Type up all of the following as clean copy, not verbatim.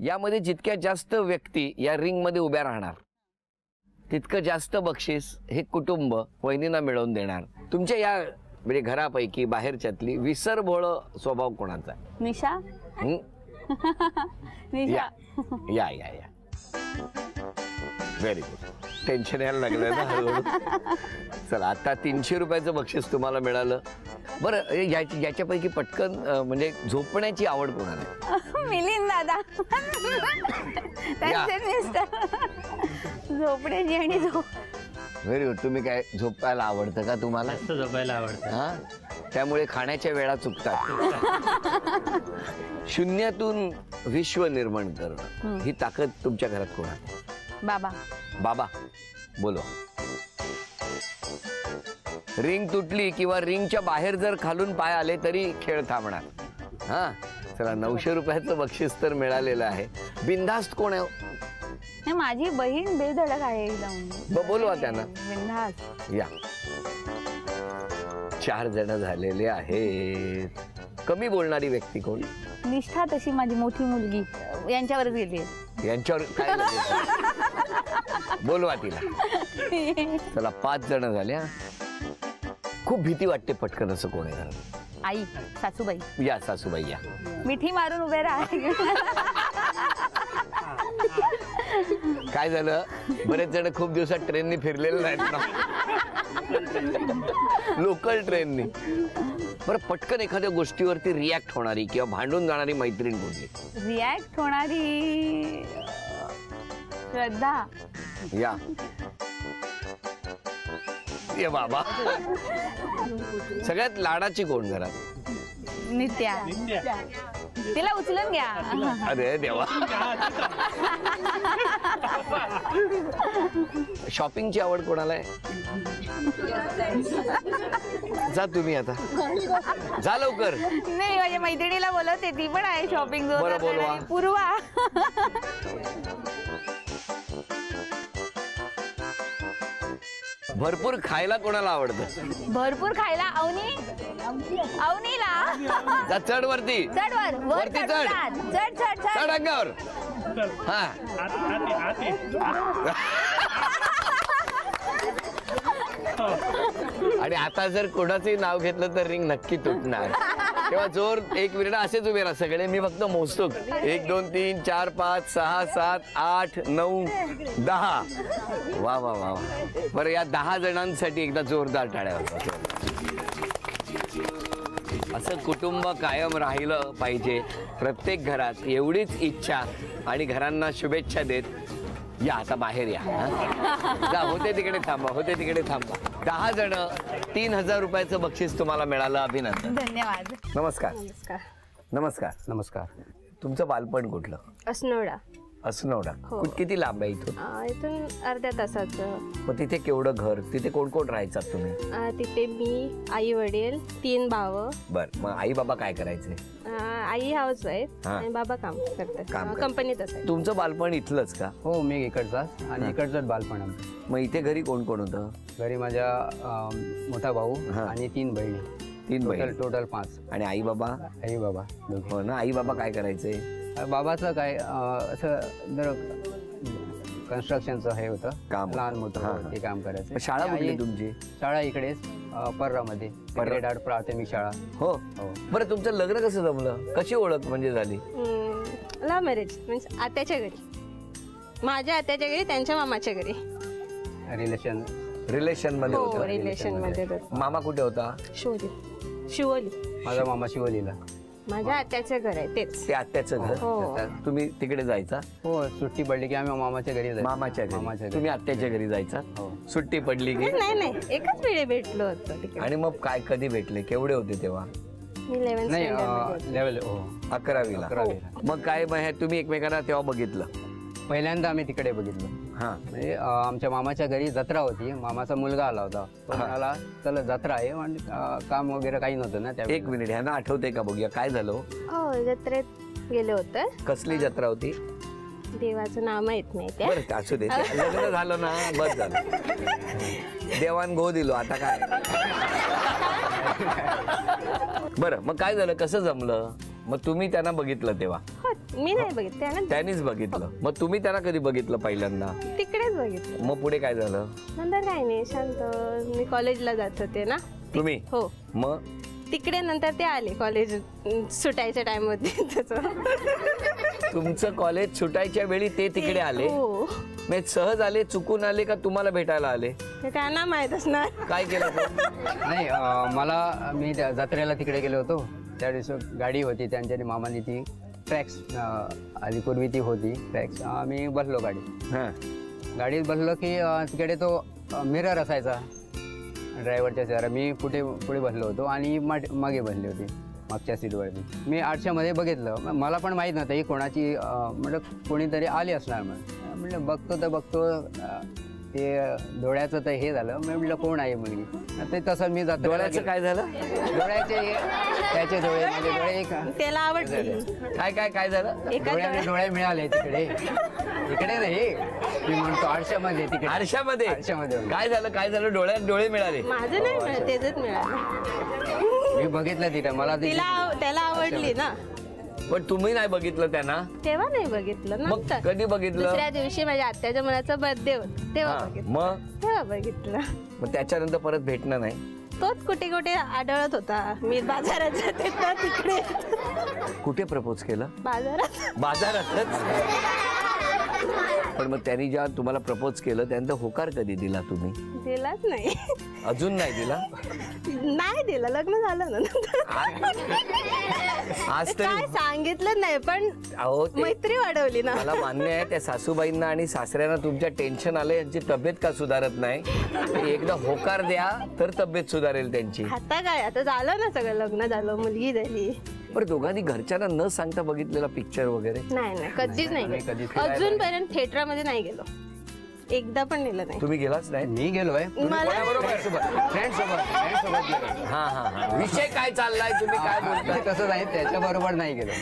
यामध्ये जितक्या जास्त व्यक्ती या रिंग मध्ये उभ्या राहणार तितकं जास्त बक्षीस हे कुटुंब वहिनींना मिळवून देणार. तुमच्या या म्हणजे घरापैकी बाहेरच्यातली विसरभोळ स्वभाव कोणाचा? निशा. या या या या व्हेरी गुड. टेन्शन यायला लागलं ना हळूहळू. चला आता 300 रुपयाचं बक्षीस तुम्हाला मिळालं. बरं याच्यापैकी पटकन म्हणजे झोपण्याची आवड कोणाला? मिलिंद दादा. झोपण्याची आणि झोप. Very good. तुम्ही काय झोपायला आवडतं का तुम्हाला? झोपायला आवडतं. हा त्यामुळे खाण्याच्या वेळा चुकतात. शून्यातून विश्व निर्माण करणं ही ताकद तुमच्या घरात कोणाला? बाबा. बाबा बोलो. रिंग तुटली किंवा रिंगच्या बाहेर जर खालून पाय आले तरी खेळ थांबणार. हा चला 900 रुपयाचं बक्षीस तर मिळालेलं आहे. बिनधास्त कोण आहे? माझी बहीण बेधडक आहे एकदम. बोलवा त्यांना. बिनधास्त या. 4 जण झालेले आहेत. कमी बोलणारी व्यक्ती कोण? निष्ठा. तशी माझी मोठी मुलगी यांच्यावरच गेली. यांच्यावर काय बोलवा तिला. चला 5 जण झाले. खूप भीती वाटते पटकन असं कोण आहे? आई. सासूबाई. या सासूबाई या. मिठी मारून उभे राहा. काय झालं बरेच जण खूप दिवसात ट्रेननी फिरलेले नाहीत ना. लोकल ट्रेननी. बरं पटकन एखाद्या गोष्टीवरती रिॲक्ट होणारी किंवा भांडून जाणारी मैत्रीण कोणती? रिॲक्ट होणारी श्रद्धा. या ये बाबा. सगळ्यात लाडाची कोण घरात? नित्या. तिला उचलून घ्या. अरे देवा. शॉपिंगची आवड कोणाला आहे? जा तुम्ही आता. जा लवकर. नाही माझ्या मैत्रिणीला बोलवते ती पण आहे शॉपिंग. बरं बोलवा. पूर्वा. भरपूर खायला कोणाला आवडतं? भरपूर खायला अवनी. अवनीला. जा चढ वरती. चढ वर. वरती चढ. चढ चढ चढ अंगावर. हा आणि आता जर कोणाचंही नाव घेतलं तर रिंग नक्की तुटणार. तेव्हा जोर 1 मिनिट असेच उभे राहा सगळे. मी फक्त मोजतो. 1 2 3 4 5 6 7 8 9 10. वा वा वा. बरं या 10 जणांसाठी एकदा जोरदार टाळ्या वाजवा. असं कुटुंब कायम राहिलं पाहिजे प्रत्येक घरात एवढीच इच्छा आणि घरांना शुभेच्छा देत या आता बाहेर या. जा होते तिकडे थांबा. होते तिकडे थांबा. 10 जण 3000 रुपयाचं बक्षीस तुम्हाला मिळालं. अभिनंदन. धन्यवाद. नमस्कार. नमस्कार. नमस्कार. नमस्कार. तुमचं बालपण कुठलं? असनोडा. असनोडा. किती लांब आहे इथून? इथून अर्ध्या तासाचं. मग तिथे केवढं घर? तिथे कोण कोण राहायचं तुम्ही? तिथे मी, आई वडील, 3 भाव. बर मग आई बाबा काय करायचे? आई हाऊस वाईफ आणि बाबा काम करतात. कंपनीत असतात. तुमचं बालपण इथलंच का? हो मी इकडचाच आणि इकडचंच बालपण आमचं. मग इथे घरी कोण कोण होतं? घरी माझ्या मोठा भाऊ आणि 3 बहिणी. 3 बहिणी. टोटल 5. आणि आई बाबा? आई बाबा. हो ना. आई बाबा काय करायचे? बाबाचं काय असं जर कन्स्ट्रक्शनचं हे होतं काम. लहान मोठं ते काम करायचं. शाळा कुठली तुमची? शाळा इकडेच पर्रामध्ये. पर्रेडाड प्राथमिक शाळा. हो. बरं तुमचं लग्न कसं जमलं? कशी ओळख म्हणजे झाली? Love marriage. मीन्स आत्याच्या घरी. माझ्या आत्याच्या घरी त्यांच्या मामाच्या घरी. रिलेशन मध्ये होतं. रिलेशन मध्ये. मामा कुठे होता? शिवोली. माझा मामा शिवोलीला. माझ्या आत्याचं घर आहे तेच. ते आत्याचं घर. तुम्ही तिकडे जायचा? हो. सुट्टी पडली की आम्ही मामाच्या घरी जायचो. मामाच्या घरी. तुम्ही आत्याच्या घरी जायचा? सुट्टी पडली की? नाही एकाच वेळी भेटलो होतो तिकडे. आणि मग काय कधी भेटले? केवढे होते तेव्हा? मी 11वीला. मग काय तुम्ही एकमेकांना तेव्हा बघितलं? पहिल्यांदा आम्ही तिकडे बघितलं. म्हणजे आमच्या मामाच्या घरी जत्रा होती. मामाचा मुलगा आला होता. म्हणाला चला जत्रा आहे आणि काम वगैरे काही नव्हतं ना त्या. 1 मिनिट ह्यांना आठवतंय का बघूया काय झालं? हो जत्रेत गेले होते. कसली जत्रा होती? देवाचं नाव माहित नाही. बरं असू दे. लग्न झालं ना बस झालं. देवान गो दिलो आता काय. बरं मग काय झालं? कसं जमलं? मग तुम्ही त्यांना बघितलं तेव्हा? हो, मी नाही बघितलं त्यानं त्यांनीच बघितलं. मग तुम्ही त्यांना कधी बघितलं पहिल्यांदा? तिकडेच बघितलं. मग पुढे काय झालं? नंतर काय नाही, शांत. मी कॉलेजला जात होते ना. तुम्ही? हो. मग तिकडे नंतर ते आले कॉलेज सुटायच्या टाइम मध्ये त्याचं. तुमचं कॉलेज सुटायच्या वेळी ते तिकडे आले? हो. मग सहज आले, चुकून आले का तुम्हाला भेटायला आले? ते त्यांना माहित असणार. काय केलं तो? नाही मला मी त्या जत्रेला तिकडे गेलो होतो. त्या दिवशी गाडी होती त्यांच्या मामाने, ती ट्रॅक्स आधी पूर्वी ती होती ट्रॅक्स. आम्ही बसलो गाडीत बसलो की तिकडे तो मिरर असायचा ड्रायव्हरच्या शेजारी. मी पुढे बसलो होतो आणि मागे बसली होती मागच्या सीटवरती. मी आरशामध्ये बघितलं, मला पण माहीत नव्हतं ही कोणाची, म्हटलं कोणीतरी आली असणार. म्हटलं बघतो ते डोळ्याचं तर हे झालं. मी म्हटलं कोण आहे मुलगी. ते तसं मी जातो. डोळ्याचं काय झालं? डोळ्याचे त्याचे डोळे, माझे डोळे एक त्याला आवडली. काय झालं? डोळे मिळाले तिकडे. इकडे नाही, मी म्हणतो आरशामध्ये. तिकडे आरशामध्ये काय झालं? डोळ्यात डोळे मिळाले? माझं नाही मिळालं, त्याच मिळालं. मी बघितलं तिथे, मला त्याला आवडली ना. पण तुम्ही नाही बघितलं त्यांना? तेव्हा नाही बघितलं. मग कधी बघितलं? दुसऱ्या दिवशी माझ्या आत्याच्या मुलाचा बर्थडे होता तेव्हा बघितलं. मग तेव्हा बघितलं. मग त्याच्यानंतर परत भेटणं नाही? तोच कुठे आढळत होता. मी बाजारात जाते तर तिकडे. कुठे प्रपोज केलं? बाजारातच. पण मग त्यांनी जेव्हा तुम्हाला प्रपोज केलं त्यानंतर होकार कधी दिला तुम्ही? दिलाच नाही. अजून नाही दिला? नाही दिला, लग्न झालं ना. आज तरी काय सांगितलं नाही, पण मैत्री वाढवली ना. मला मान्य आहे त्या सासूबाईंना आणि सासऱ्यांना तुमच्या टेन्शन आलं, यांची तब्येत का सुधारत नाही. एकदा होकार द्या तर तब्येत सुधारेल त्यांची. आता काय, आता झालं ना सगळं, लग्न झालं, मुलगी झाली. बरं, दोघांनी घरच्यांना न सांगता बघितलेला पिक्चर वगैरे? नाही, कधीच नाही. अजूनपर्यंत थिएटरमध्ये नाही गेलो, एकदा पण नेलं नाही. तुम्ही गेलाच नाही? मी गेलोय फ्रेंड सोबत. हा. विषय काय चाललाय, तुम्ही काय बोलताय? तसं नाही, त्याच्या बरोबर नाही गेलो.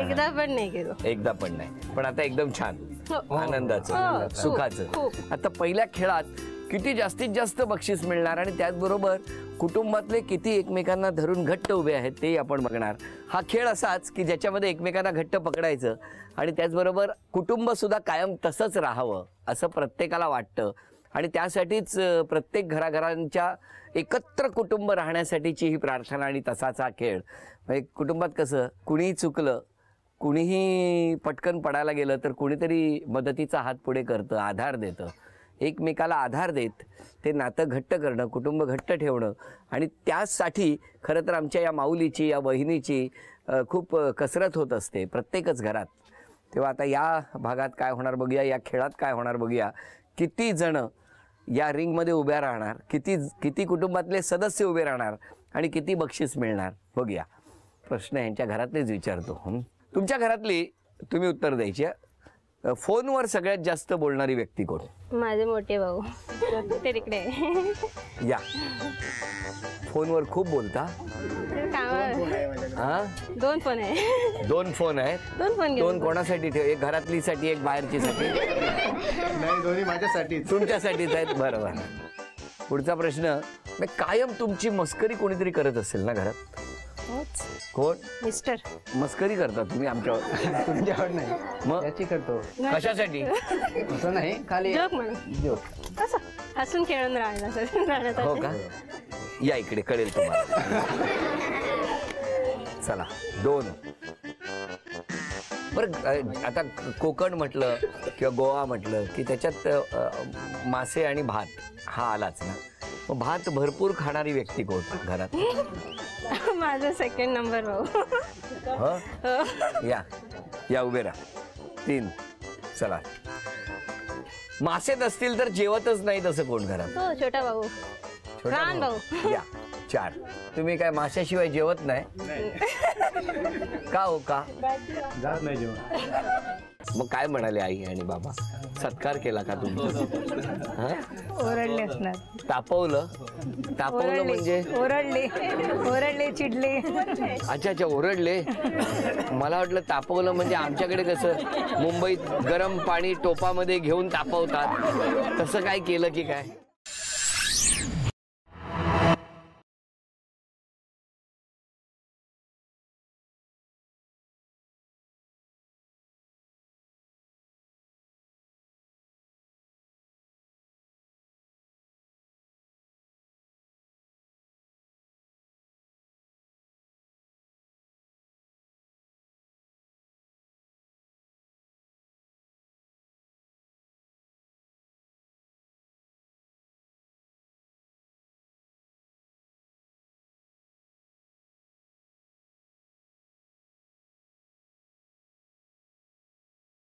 एकदा पण नाही गेलो. एकदा पण नाही. पण आता एकदम छान, आनंदाचं, सुखाचं. आता पहिल्या खेळात किती जास्तीत जास्त बक्षीस मिळणार आणि त्याचबरोबर कुटुंबातले किती एकमेकांना धरून घट्ट उभे आहेत ते आपण बघणार. हा खेळ असाच की ज्याच्यामध्ये एकमेकांना घट्ट पकडायचं आणि त्याचबरोबर कुटुंब सुद्धा कायम तसंच राहावं असं प्रत्येकाला वाटतं आणि त्यासाठीच प्रत्येक घराघरांच्या एकत्र कुटुंब राहण्यासाठीची ही प्रार्थना आणि तसाच हा खेळ. म्हणजे कुटुंबात कसं कुणीही चुकलं, कुणीही पटकन पडायला गेलं तर कुणीतरी मदतीचा हात पुढे करतं, आधार देतं. एकमेकाला आधार देत ते नातं घट्ट करणं, कुटुंब घट्ट ठेवणं आणि त्यासाठी खरं तर आमच्या या माऊलीची, या बहिणीची खूप कसरत होत असते प्रत्येकच घरात. तेव्हा आता या भागात काय होणार बघूया, या खेळात काय होणार बघूया. किती जण या रिंगमध्ये उभ्या राहणार, किती कुटुंबातले सदस्य उभे राहणार आणि किती बक्षीस मिळणार बघूया. प्रश्न यांच्या घरातलेच विचारतो. तुमच्या घरातली तुम्ही उत्तर द्यायची. फोनवर सगळ्यात जास्त बोलणारी व्यक्ती कोण? माझे मोठे भाऊ, ते तिकडे. या फोनवर खूप बोलता? दोन फोन आहे. दोन फोन आहेत? दोन कोणासाठी ठेव? एक घरातली साठी, एक बाहेरची साठी? नाही, दोन्ही माझ्यासाठी. तुमच्यासाठीच आहेत. बरोबर. पुढचा प्रश्न, कायम तुमची मस्करी कोणीतरी करत असेल ना घरात? कोण? मिस्टर. मस्करी करता तुम्ही आमच्यावर? तुमच्यावर नाही, मग त्याची करतो. कशासाठी? असं नाही, खाली जोक म्हणून. जोक. असं हसून खेळून राहण्यासाठी. हो का? या इकडे, कळेल तुम्हाला. चला, दोन. बरं, आता कोकण म्हटलं किंवा गोवा म्हटलं की त्याच्यात मासे आणि भात हा आलाच ना. मग भात भरपूर खाणारी व्यक्ती कोण घरात? माझा सेकंड नंबर भाऊ. या उभे राहा. 3. चला, मासे नसतील तर जेवतच नाही तसं कोण घरात? हो, छोटा भाऊ. लहान भाऊ. या 4. तुम्ही काय माशाशिवाय जेवत नाही का? हो का? जात नाही जेवण. मग काय म्हणाले आई आणि बाबा? सत्कार केला का तुमचा? ओरडले असणार. तापवलं म्हणजे? ओरडले, चिडले. अच्छा, ओरडले. मला वाटलं तापवलं म्हणजे आमच्याकडे कसं मुंबईत गरम पाणी टोपामध्ये घेऊन तापवतात, तसं काय केलं की काय?